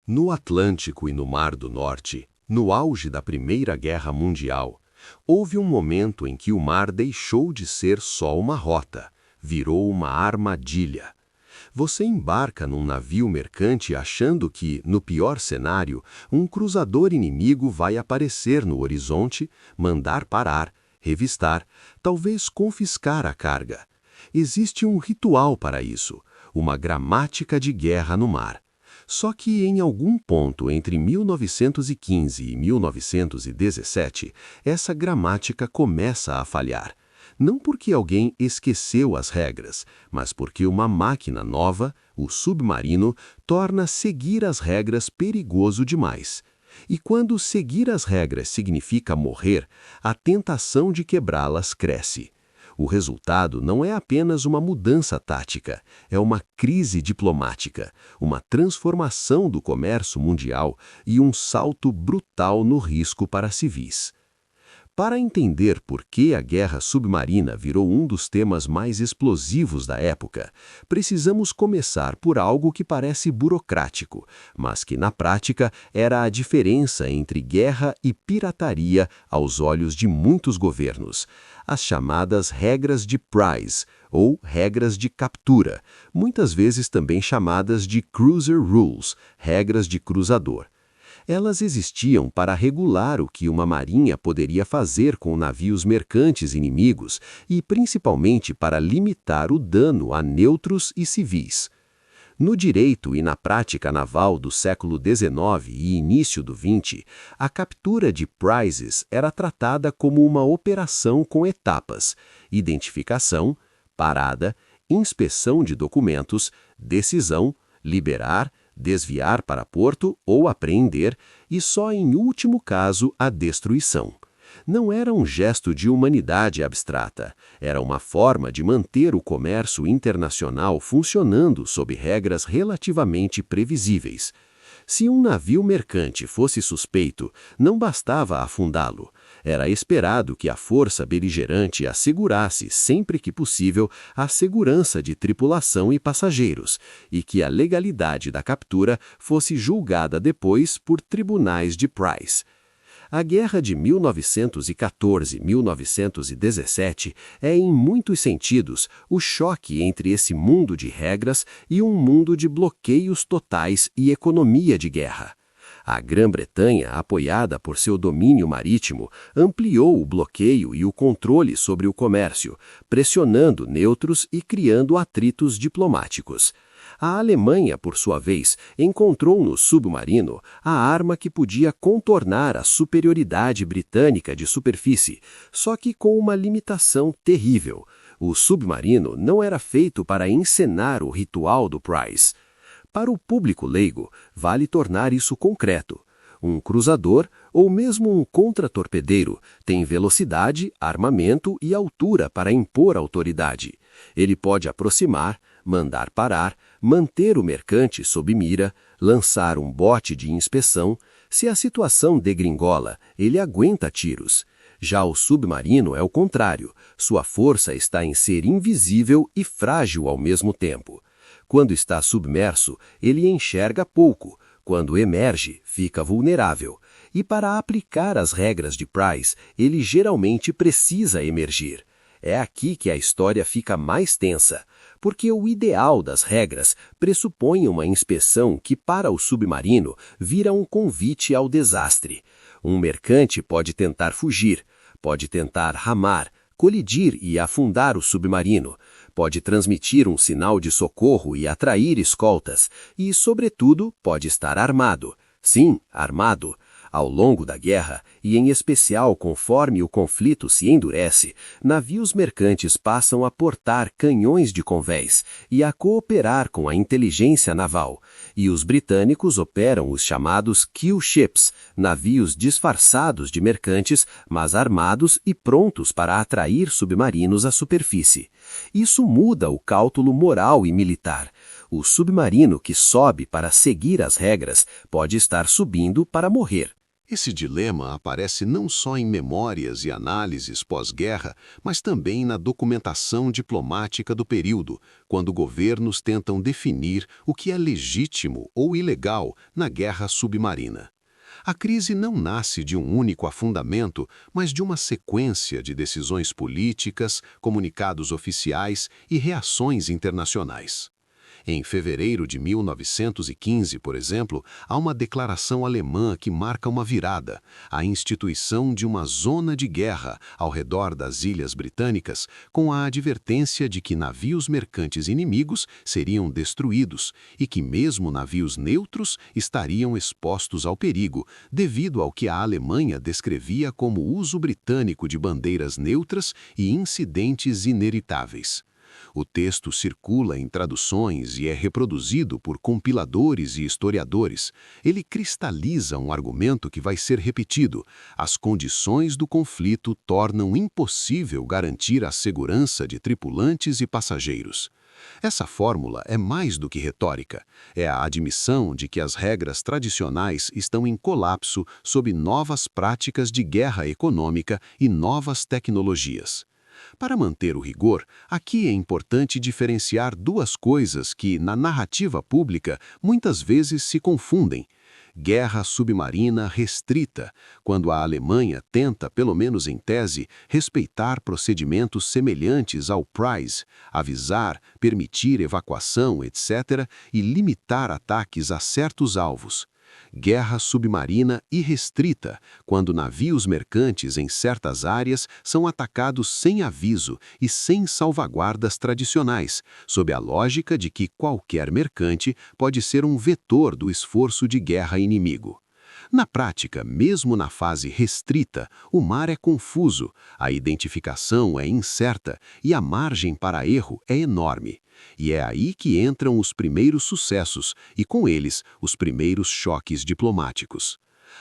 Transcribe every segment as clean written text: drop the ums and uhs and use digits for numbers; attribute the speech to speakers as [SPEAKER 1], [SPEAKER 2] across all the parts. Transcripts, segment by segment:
[SPEAKER 1] No Atlântico e no Mar do Norte, no auge da Primeira Guerra Mundial, houve um momento em que o mar deixou de ser só uma rota, virou uma armadilha. Você embarca num navio mercante achando que, no pior cenário, um cruzador inimigo vai aparecer no horizonte, mandar parar, revistar, talvez confiscar a carga. Existe um ritual para isso, uma gramática de guerra no mar. Só que em algum ponto entre 1915 e 1917, essa gramática começa a falhar. Não porque alguém esqueceu as regras, mas porque uma máquina nova, o submarino, torna seguir as regras perigoso demais. E quando seguir as regras significa morrer, a tentação de quebrá-las cresce. O resultado não é apenas uma mudança tática, é uma crise diplomática, uma transformação do comércio mundial e um salto brutal no risco para civis. Para entender por que a guerra submarina virou um dos temas mais explosivos da época, precisamos começar por algo que parece burocrático, mas que na prática era a diferença entre guerra e pirataria aos olhos de muitos governos, as chamadas regras de prize, ou regras de captura, muitas vezes também chamadas de cruiser rules, regras de cruzador. Elas existiam para regular o que uma marinha poderia fazer com navios mercantes inimigos e principalmente para limitar o dano a neutros e civis. No direito e na prática naval do século XIX e início do XX, a captura de prizes era tratada como uma operação com etapas: identificação, parada, inspeção de documentos, decisão, liberar, desviar para porto ou apreender, e só em último caso a destruição. Não era um gesto de humanidade abstrata, era uma forma de manter o comércio internacional funcionando sob regras relativamente previsíveis. Se um navio mercante fosse suspeito, não bastava afundá-lo. Era esperado que a força beligerante assegurasse, sempre que possível, a segurança de tripulação e passageiros, e que a legalidade da captura fosse julgada depois por tribunais de prize. A guerra de 1914-1917 é, em muitos sentidos, o choque entre esse mundo de regras e um mundo de bloqueios totais e economia de guerra. A Grã-Bretanha, apoiada por seu domínio marítimo, ampliou o bloqueio e o controle sobre o comércio, pressionando neutros e criando atritos diplomáticos. A Alemanha, por sua vez, encontrou no submarino a arma que podia contornar a superioridade britânica de superfície, só que com uma limitação terrível. O submarino não era feito para encenar o ritual do prize. Para o público leigo, vale tornar isso concreto. Um cruzador, ou mesmo um contratorpedeiro, tem velocidade, armamento e altura para impor autoridade. Ele pode aproximar, mandar parar, manter o mercante sob mira, lançar um bote de inspeção. Se a situação degringola, ele aguenta tiros. Já o submarino é o contrário, sua força está em ser invisível e frágil ao mesmo tempo. Quando está submerso, ele enxerga pouco. Quando emerge, fica vulnerável. E para aplicar as regras de prize, ele geralmente precisa emergir. É aqui que a história fica mais tensa, porque o ideal das regras pressupõe uma inspeção que, para o submarino, vira um convite ao desastre. Um mercante pode tentar fugir, pode tentar ramar, colidir e afundar o submarino, pode transmitir um sinal de socorro e atrair escoltas, e, sobretudo, pode estar armado. Sim, armado. Ao longo da guerra, e em especial conforme o conflito se endurece, navios mercantes passam a portar canhões de convés e a cooperar com a inteligência naval, e os britânicos operam os chamados kill ships, navios disfarçados de mercantes, mas armados e prontos para atrair submarinos à superfície. Isso muda o cálculo moral e militar. O submarino que sobe para seguir as regras pode estar subindo para morrer.
[SPEAKER 2] Esse dilema aparece não só em memórias e análises pós-guerra, mas também na documentação diplomática do período, quando governos tentam definir o que é legítimo ou ilegal na guerra submarina. A crise não nasce de um único afundamento, mas de uma sequência de decisões políticas, comunicados oficiais e reações internacionais. Em fevereiro de 1915, por exemplo, há uma declaração alemã que marca uma virada, a instituição de uma zona de guerra ao redor das Ilhas Britânicas, com a advertência de que navios mercantes inimigos seriam destruídos e que mesmo navios neutros estariam expostos ao perigo, devido ao que a Alemanha descrevia como uso britânico de bandeiras neutras e incidentes ineritáveis. O texto circula em traduções e é reproduzido por compiladores e historiadores. Ele cristaliza um argumento que vai ser repetido. As condições do conflito tornam impossível garantir a segurança de tripulantes e passageiros. Essa fórmula é mais do que retórica. É a admissão de que as regras tradicionais estão em colapso sob novas práticas de guerra econômica e novas tecnologias. Para manter o rigor, aqui é importante diferenciar duas coisas que, na narrativa pública, muitas vezes se confundem. Guerra submarina restrita, quando a Alemanha tenta, pelo menos em tese, respeitar procedimentos semelhantes ao PRIZE, avisar, permitir evacuação, etc., e limitar ataques a certos alvos. Guerra submarina irrestrita, quando navios mercantes em certas áreas são atacados sem aviso e sem salvaguardas tradicionais, sob a lógica de que qualquer mercante pode ser um vetor do esforço de guerra inimigo. Na prática, mesmo na fase restrita, o mar é confuso, a identificação é incerta e a margem para erro é enorme. E é aí que entram os primeiros sucessos e, com eles, os primeiros choques diplomáticos.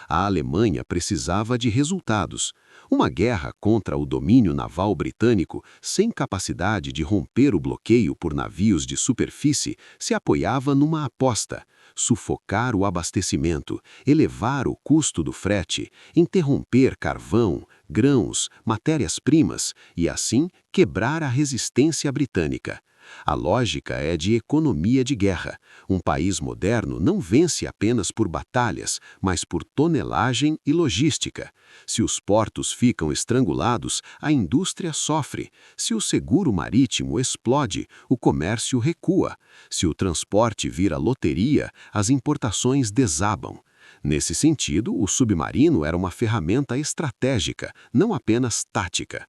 [SPEAKER 2] A Alemanha precisava de resultados. Uma guerra contra o domínio naval britânico, sem capacidade de romper o bloqueio por navios de superfície, se apoiava numa aposta: sufocar o abastecimento, elevar o custo do frete, interromper carvão, grãos, matérias-primas e, assim, quebrar a resistência britânica. A lógica é de economia de guerra. Um país moderno não vence apenas por batalhas, mas por tonelagem e logística. Se os portos ficam estrangulados, a indústria sofre. Se o seguro marítimo explode, o comércio recua. Se o transporte vira loteria, as importações desabam. Nesse sentido, o submarino era uma ferramenta estratégica, não apenas tática.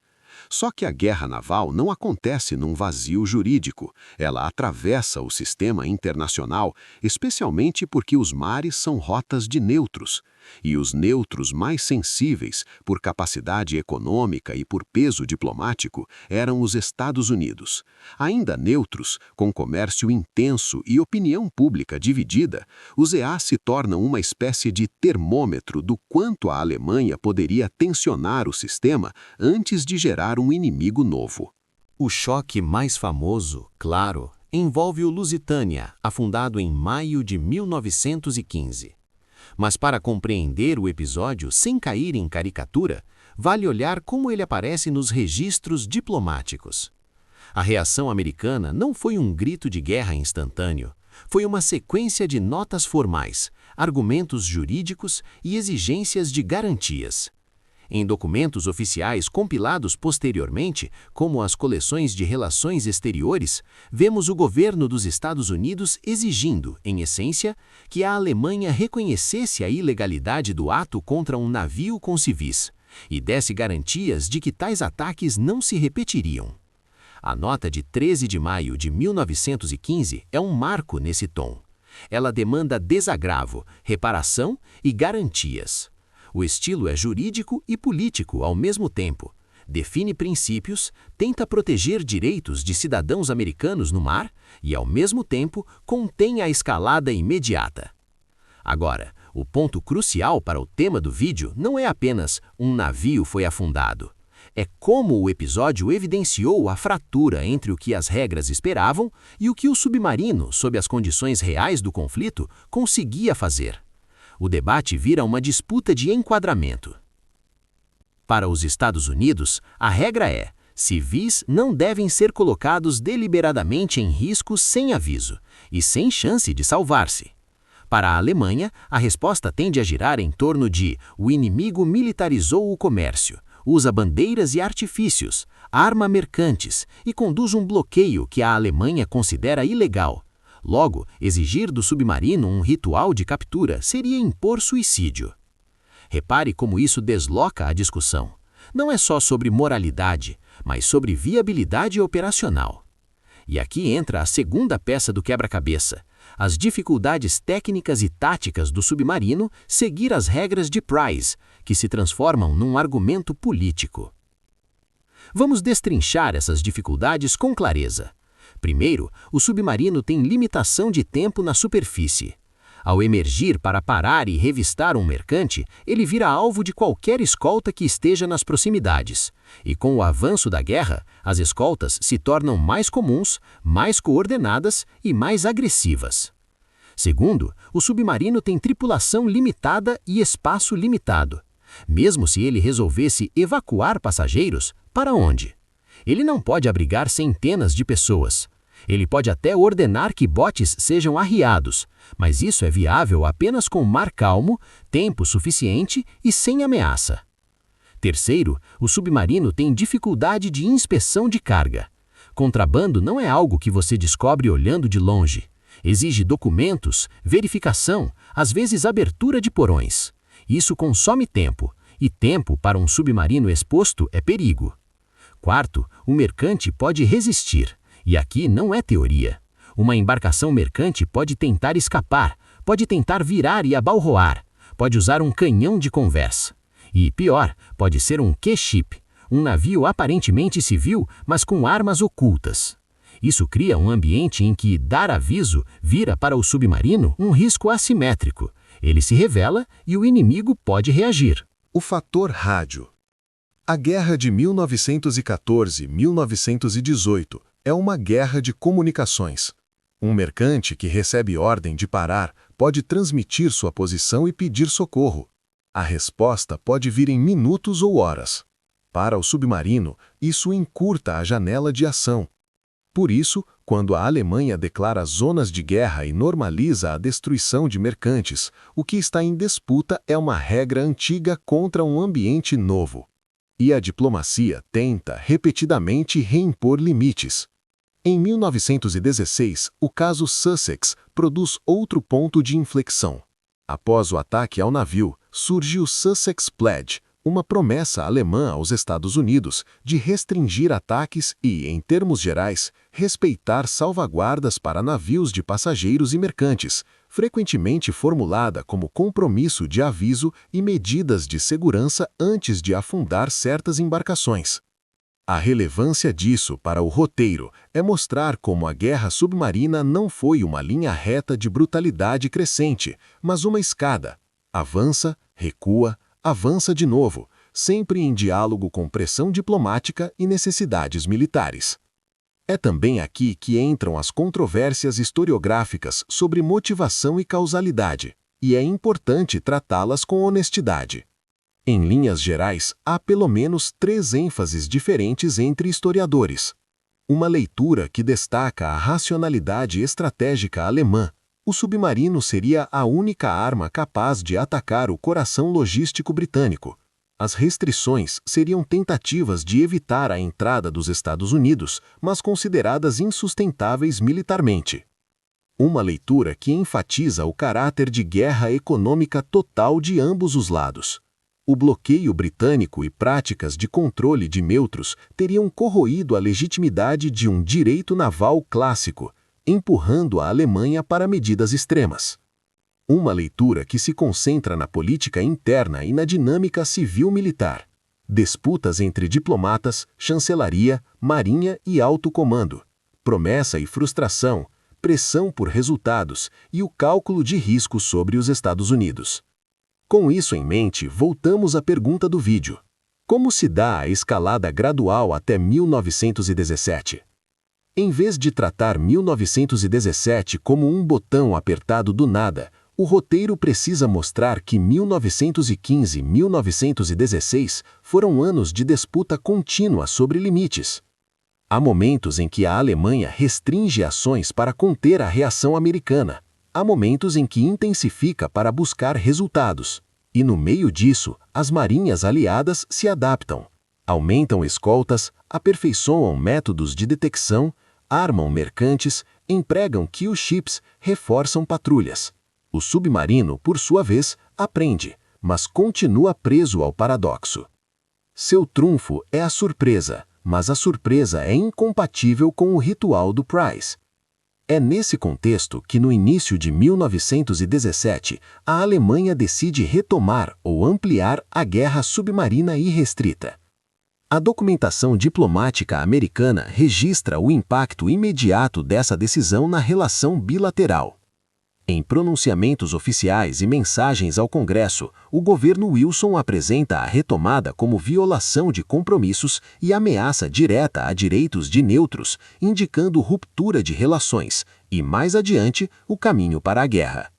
[SPEAKER 2] Só que a guerra naval não acontece num vazio jurídico. Ela atravessa o sistema internacional, especialmente porque os mares são rotas de neutros. E os neutros mais sensíveis, por capacidade econômica e por peso diplomático, eram os Estados Unidos. Ainda neutros, com comércio intenso e opinião pública dividida, os EA se tornam uma espécie de termômetro do quanto a Alemanha poderia tensionar o sistema antes de gerar um inimigo novo.
[SPEAKER 3] O choque mais famoso, claro, envolve o Lusitânia, afundado em maio de 1915. Mas para compreender o episódio sem cair em caricatura, vale olhar como ele aparece nos registros diplomáticos. A reação americana não foi um grito de guerra instantâneo, foi uma sequência de notas formais, argumentos jurídicos e exigências de garantias. Em documentos oficiais compilados posteriormente, como as coleções de relações exteriores, vemos o governo dos Estados Unidos exigindo, em essência, que a Alemanha reconhecesse a ilegalidade do ato contra um navio com civis e desse garantias de que tais ataques não se repetiriam. A nota de 13 de maio de 1915 é um marco nesse tom. Ela demanda desagravo, reparação e garantias. O estilo é jurídico e político ao mesmo tempo. Define princípios, tenta proteger direitos de cidadãos americanos no mar e, ao mesmo tempo, contém a escalada imediata. Agora, o ponto crucial para o tema do vídeo não é apenas um navio foi afundado. É como o episódio evidenciou a fratura entre o que as regras esperavam e o que o submarino, sob as condições reais do conflito, conseguia fazer. O debate vira uma disputa de enquadramento. Para os Estados Unidos, a regra é: civis não devem ser colocados deliberadamente em risco sem aviso e sem chance de salvar-se. Para a Alemanha, a resposta tende a girar em torno de: o inimigo militarizou o comércio, usa bandeiras e artifícios, arma mercantes e conduz um bloqueio que a Alemanha considera ilegal. Logo, exigir do submarino um ritual de captura seria impor suicídio. Repare como isso desloca a discussão. Não é só sobre moralidade, mas sobre viabilidade operacional. E aqui entra a segunda peça do quebra-cabeça: as dificuldades técnicas e táticas do submarino seguir as regras de Price, que se transformam num argumento político. Vamos destrinchar essas dificuldades com clareza. Primeiro, o submarino tem limitação de tempo na superfície. Ao emergir para parar e revistar um mercante, ele vira alvo de qualquer escolta que esteja nas proximidades. E com o avanço da guerra, as escoltas se tornam mais comuns, mais coordenadas e mais agressivas. Segundo, o submarino tem tripulação limitada e espaço limitado. Mesmo se ele resolvesse evacuar passageiros, para onde? Ele não pode abrigar centenas de pessoas. Ele pode até ordenar que botes sejam arriados, mas isso é viável apenas com mar calmo, tempo suficiente e sem ameaça. Terceiro, o submarino tem dificuldade de inspeção de carga. Contrabando não é algo que você descobre olhando de longe. Exige documentos, verificação, às vezes abertura de porões. Isso consome tempo, e tempo para um submarino exposto é perigo. Quarto, o mercante pode resistir. E aqui não é teoria. Uma embarcação mercante pode tentar escapar, pode tentar virar e abalroar, pode usar um canhão de conversa. E, pior, pode ser um Q-ship, um navio aparentemente civil, mas com armas ocultas. Isso cria um ambiente em que dar aviso vira para o submarino um risco assimétrico. Ele se revela e o inimigo pode reagir.
[SPEAKER 2] O fator rádio. A Guerra de 1914-1918 é uma guerra de comunicações. Um mercante que recebe ordem de parar pode transmitir sua posição e pedir socorro. A resposta pode vir em minutos ou horas. Para o submarino, isso encurta a janela de ação. Por isso, quando a Alemanha declara zonas de guerra e normaliza a destruição de mercantes, o que está em disputa é uma regra antiga contra um ambiente novo. E a diplomacia tenta repetidamente reimpor limites. Em 1916, o caso Sussex produz outro ponto de inflexão. Após o ataque ao navio, surge o Sussex Pledge, uma promessa alemã aos Estados Unidos de restringir ataques e, em termos gerais, respeitar salvaguardas para navios de passageiros e mercantes, frequentemente formulada como compromisso de aviso e medidas de segurança antes de afundar certas embarcações. A relevância disso para o roteiro é mostrar como a guerra submarina não foi uma linha reta de brutalidade crescente, mas uma escada. Avança, recua, avança de novo, sempre em diálogo com pressão diplomática e necessidades militares. É também aqui que entram as controvérsias historiográficas sobre motivação e causalidade, e é importante tratá-las com honestidade. Em linhas gerais, há pelo menos 3 ênfases diferentes entre historiadores. Uma leitura que destaca a racionalidade estratégica alemã. O submarino seria a única arma capaz de atacar o coração logístico britânico. As restrições seriam tentativas de evitar a entrada dos Estados Unidos, mas consideradas insustentáveis militarmente. Uma leitura que enfatiza o caráter de guerra econômica total de ambos os lados. O bloqueio britânico e práticas de controle de neutros teriam corroído a legitimidade de um direito naval clássico, empurrando a Alemanha para medidas extremas. Uma leitura que se concentra na política interna e na dinâmica civil-militar. Disputas entre diplomatas, chancelaria, marinha e alto comando. Promessa e frustração, pressão por resultados e o cálculo de risco sobre os Estados Unidos. Com isso em mente, voltamos à pergunta do vídeo. Como se dá a escalada gradual até 1917? Em vez de tratar 1917 como um botão apertado do nada,
[SPEAKER 1] O roteiro precisa mostrar que 1915 e 1916 foram anos de disputa contínua sobre limites. Há momentos em que a Alemanha restringe ações para conter a reação americana. Há momentos em que intensifica para buscar resultados. E no meio disso, as marinhas aliadas se adaptam. Aumentam escoltas, aperfeiçoam métodos de detecção, armam mercantes, empregam kill ships, reforçam patrulhas. O submarino, por sua vez, aprende, mas continua preso ao paradoxo. Seu trunfo é a surpresa, mas a surpresa é incompatível com o ritual do Price. É nesse contexto que, no início de 1917, a Alemanha decide retomar ou ampliar a guerra submarina irrestrita. A documentação diplomática americana registra o impacto imediato dessa decisão na relação bilateral. Em pronunciamentos oficiais e mensagens ao Congresso, o governo Wilson apresenta a retomada como violação de compromissos e ameaça direta a direitos de neutros, indicando ruptura de relações e, mais adiante, o caminho para a guerra.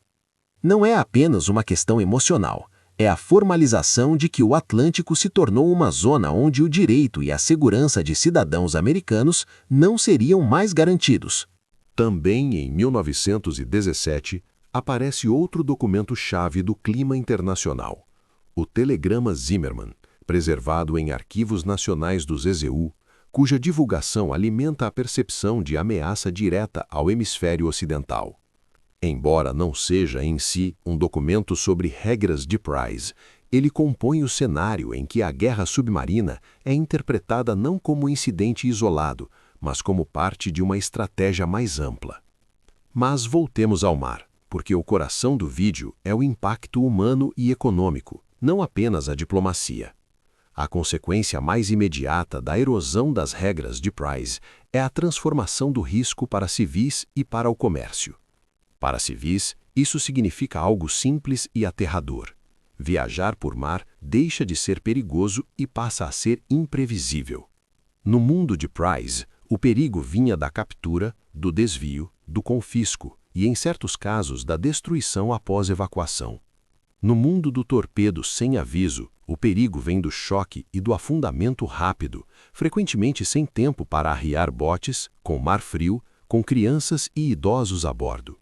[SPEAKER 1] Não é apenas uma questão emocional, é a formalização de que o Atlântico se tornou uma zona onde o direito e a segurança de cidadãos americanos não seriam mais garantidos.
[SPEAKER 2] Também em 1917, aparece outro documento-chave do clima internacional, o Telegrama Zimmermann, preservado em arquivos nacionais do ZZU, cuja divulgação alimenta a percepção de ameaça direta ao hemisfério ocidental. Embora não seja em si um documento sobre regras de Price, ele compõe o cenário em que a guerra submarina é interpretada não como incidente isolado, mas como parte de uma estratégia mais ampla. Mas voltemos ao mar, porque o coração do vídeo é o impacto humano e econômico, não apenas a diplomacia. A consequência mais imediata da erosão das regras de Price é a transformação do risco para civis e para o comércio. Para civis, isso significa algo simples e aterrador. Viajar por mar deixa de ser perigoso e passa a ser imprevisível. No mundo de Price, o perigo vinha da captura, do desvio, do confisco e, em certos casos, da destruição após evacuação. No mundo do torpedo sem aviso, o perigo vem do choque e do afundamento rápido, frequentemente sem tempo para arriar botes, com mar frio, com crianças e idosos a bordo.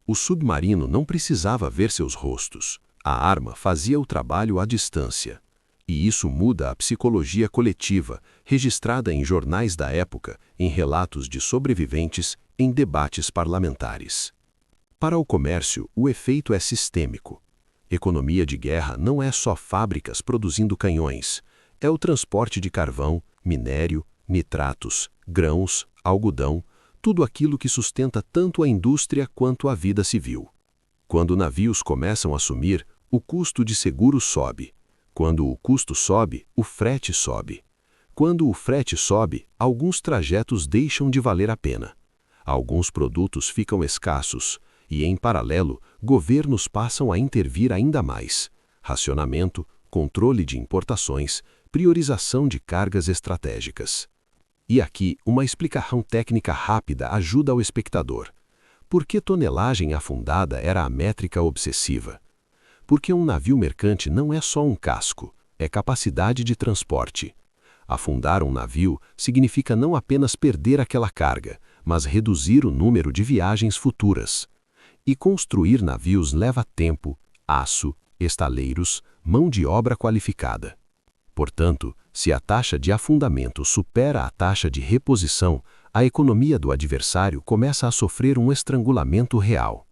[SPEAKER 2] O submarino não precisava ver seus rostos. A arma fazia o trabalho à distância. E isso muda a psicologia coletiva, registrada em jornais da época, em relatos de sobreviventes, em debates parlamentares. Para o comércio, o efeito é sistêmico. Economia de guerra não é só fábricas produzindo canhões, é o transporte de carvão, minério, nitratos, grãos, algodão, tudo aquilo que sustenta tanto a indústria quanto a vida civil. Quando navios começam a sumir, o custo de seguro sobe. Quando o custo sobe, o frete sobe. Quando o frete sobe, alguns trajetos deixam de valer a pena. Alguns produtos ficam escassos e, em paralelo, governos passam a intervir ainda mais. Racionamento, controle de importações, priorização de cargas estratégicas. E aqui, uma explicação técnica rápida ajuda ao espectador. Por que tonelagem afundada era a métrica obsessiva? Porque um navio mercante não é só um casco, é capacidade de transporte. Afundar um navio significa não apenas perder aquela carga, mas reduzir o número de viagens futuras. E construir navios leva tempo, aço, estaleiros, mão de obra qualificada. Portanto, se a taxa de afundamento supera a taxa de reposição, a economia do adversário começa a sofrer um estrangulamento real.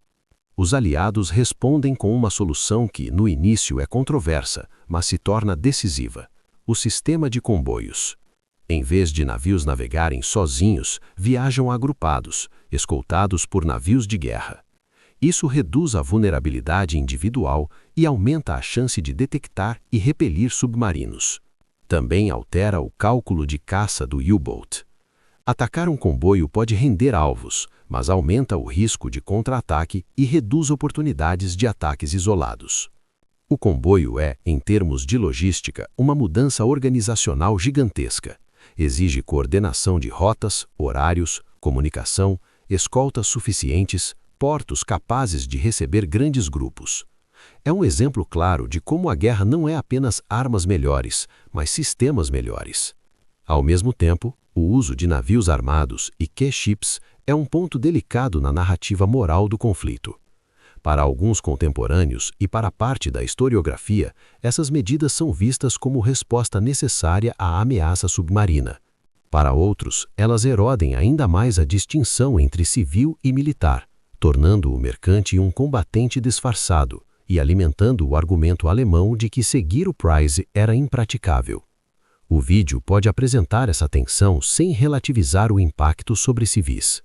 [SPEAKER 2] Os aliados respondem com uma solução que, no início, é controversa, mas se torna decisiva: o sistema de comboios. Em vez de navios navegarem sozinhos, viajam agrupados, escoltados por navios de guerra. Isso reduz a vulnerabilidade individual e aumenta a chance de detectar e repelir submarinos. Também altera o cálculo de caça do U-Boat. Atacar um comboio pode render alvos, mas aumenta o risco de contra-ataque e reduz oportunidades de ataques isolados. O comboio é, em termos de logística, uma mudança organizacional gigantesca. Exige coordenação de rotas, horários, comunicação, escoltas suficientes,
[SPEAKER 3] portos capazes de receber grandes grupos. É um exemplo claro de como a guerra não é apenas armas melhores, mas sistemas melhores. Ao mesmo tempo, o uso de navios armados e K-ships é um ponto delicado na narrativa moral do conflito. Para alguns contemporâneos e para parte da historiografia, essas medidas são vistas como resposta necessária à ameaça submarina. Para outros, elas erodem ainda mais a distinção entre civil e militar, tornando o mercante um combatente disfarçado e alimentando o argumento alemão de que seguir o Price era impraticável. O vídeo pode apresentar essa tensão sem relativizar o impacto sobre civis.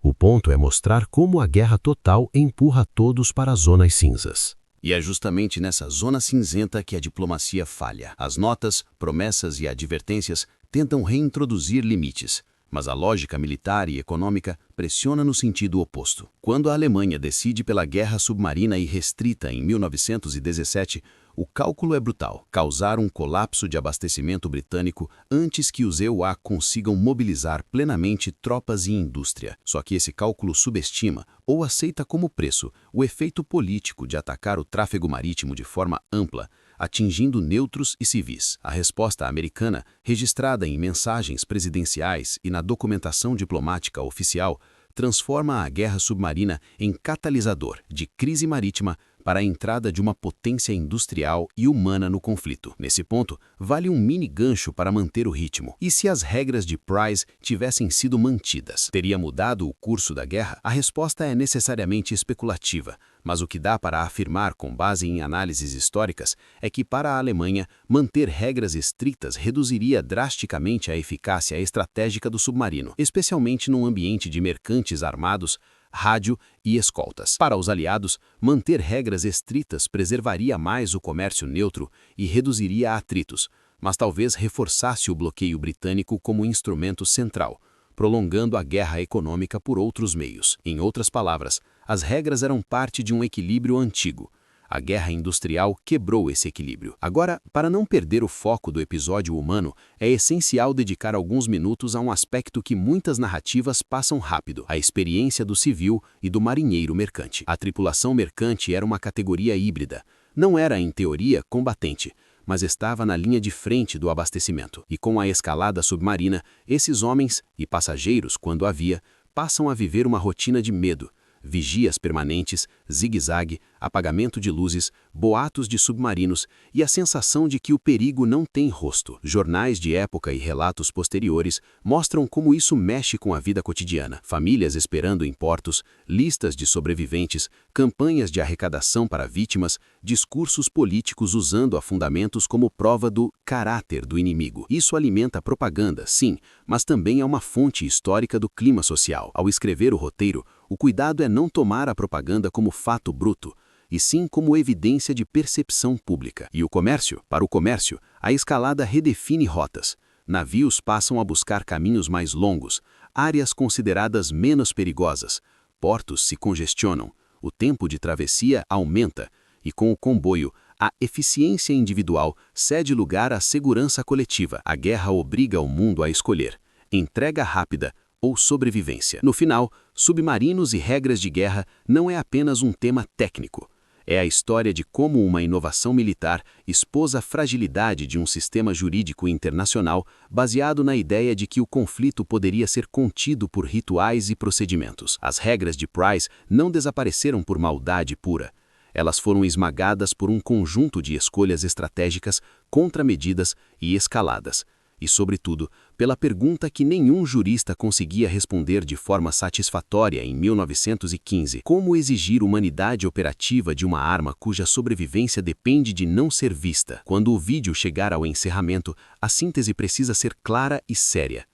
[SPEAKER 3] O ponto é mostrar como a guerra total empurra todos para zonas cinzas.
[SPEAKER 2] E é justamente nessa zona cinzenta que a diplomacia falha. As notas, promessas e advertências tentam reintroduzir limites, mas a lógica militar e econômica pressiona no sentido oposto. Quando a Alemanha decide pela guerra submarina irrestrita em 1917, o cálculo é brutal: causar um colapso de abastecimento britânico antes que os EUA consigam mobilizar plenamente tropas e indústria. Só que esse cálculo subestima ou aceita como preço o efeito político de atacar o tráfego marítimo de forma ampla, atingindo neutros e civis. A resposta americana, registrada em mensagens presidenciais e na documentação diplomática oficial, transforma a guerra submarina em catalisador de crise marítima para a entrada de uma potência industrial e humana no conflito. Nesse ponto, vale um mini gancho para manter o ritmo. E se as regras de Price tivessem sido mantidas? Teria mudado o curso da guerra? A resposta é necessariamente especulativa, mas o que dá para afirmar com base em análises históricas é que para a Alemanha, manter regras estritas reduziria drasticamente a eficácia estratégica do submarino, especialmente num ambiente de mercantes armados, rádio e escoltas. Para os aliados, manter regras estritas preservaria mais o comércio neutro e reduziria atritos, mas talvez reforçasse o bloqueio britânico como instrumento central, prolongando a guerra econômica por outros meios. Em outras palavras, as regras eram parte de um equilíbrio antigo. A guerra industrial quebrou esse equilíbrio. Agora, para não perder o foco do episódio humano, é essencial dedicar alguns minutos a um aspecto que muitas narrativas passam rápido: a experiência do civil e do marinheiro mercante. A tripulação mercante era uma categoria híbrida. Não era, em teoria, combatente, mas estava na linha de frente do abastecimento. E com a escalada submarina, esses homens, e passageiros quando havia, passam a viver uma rotina de medo. Vigias permanentes, zigue-zague, apagamento de luzes, boatos de submarinos e a sensação de que o perigo não tem rosto. Jornais de época e relatos posteriores mostram como isso mexe com a vida cotidiana. Famílias esperando em portos, listas de sobreviventes, campanhas de arrecadação para vítimas, discursos políticos usando afundamentos como prova do caráter do inimigo. Isso alimenta a propaganda, sim, mas também é uma fonte histórica do clima social. Ao escrever o roteiro, o cuidado é não tomar a propaganda como fato bruto, e sim como evidência de percepção pública. E o comércio? Para o comércio, a escalada redefine rotas. Navios passam a buscar caminhos mais longos, áreas consideradas menos perigosas, portos se congestionam, o tempo de travessia aumenta, e com o comboio, a eficiência individual cede lugar à segurança coletiva. A guerra obriga o mundo a escolher: entrega rápida ou sobrevivência. No final, submarinos e regras de guerra não é apenas um tema técnico. É a história de como uma inovação militar expôs a fragilidade de um sistema jurídico internacional baseado na ideia de que o conflito poderia ser contido por rituais e procedimentos. As regras de Price não desapareceram por maldade pura. Elas foram esmagadas por um conjunto de escolhas estratégicas, contramedidas e escaladas. E, sobretudo, pela pergunta que nenhum jurista conseguia responder de forma satisfatória em 1915: como exigir humanidade operativa de uma arma cuja sobrevivência depende de não ser vista? Quando o vídeo chegar ao encerramento, a síntese precisa ser clara e séria.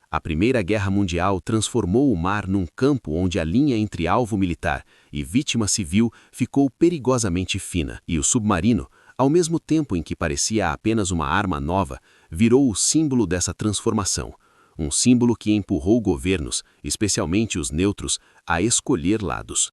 [SPEAKER 2] A Primeira Guerra Mundial transformou o mar num campo onde a linha entre alvo militar e vítima civil ficou perigosamente fina, e o submarino, ao mesmo tempo em que parecia apenas uma arma nova, virou o símbolo dessa transformação, um símbolo que empurrou governos, especialmente os neutros, a escolher lados.